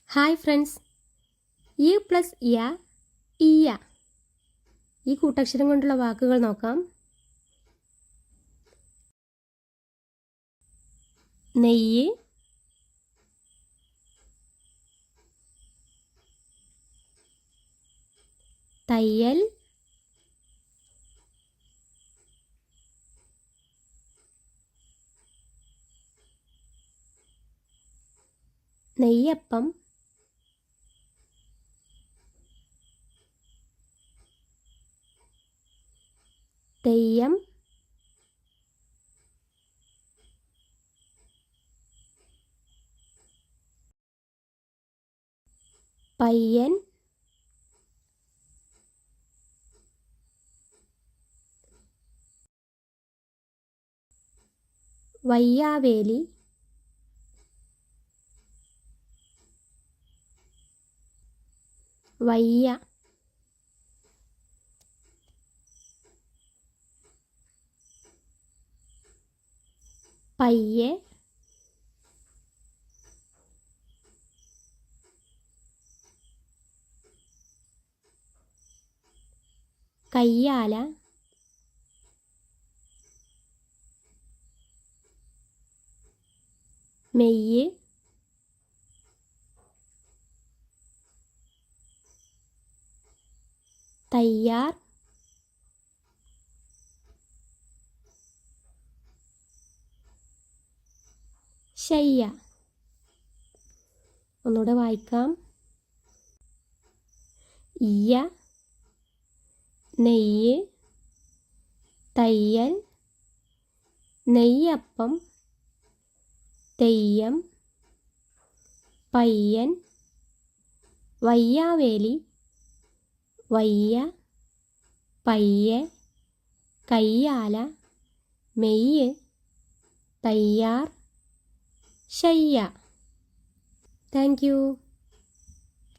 Hi friends, E plus യ ഇയ ഈ കൂട്ടക്ഷരം കൊണ്ടുള്ള വാക്കുകൾ നോക്കാം. നെയ്യ്, തയ്യൽ, നെയ്യപ്പം, തെയ്യം, പയ്യൻ, വയ്യാവേലി, വയ്യ, പയ്യെ, കയ്യാല, മെയ്യ്, തയ്യാർ, ശയ്യ. ഒന്നുകൂടെ വായിക്കാം. ഇയ, നെയ്യ്, തയ്യൽ, നെയ്യപ്പം, തെയ്യം, പയ്യൻ, വയ്യാവേലി, വയ്യ, പയ്യെ, കയ്യാല, മെയ്യ്, തയ്യാർ, ശയ്യ. Thank you.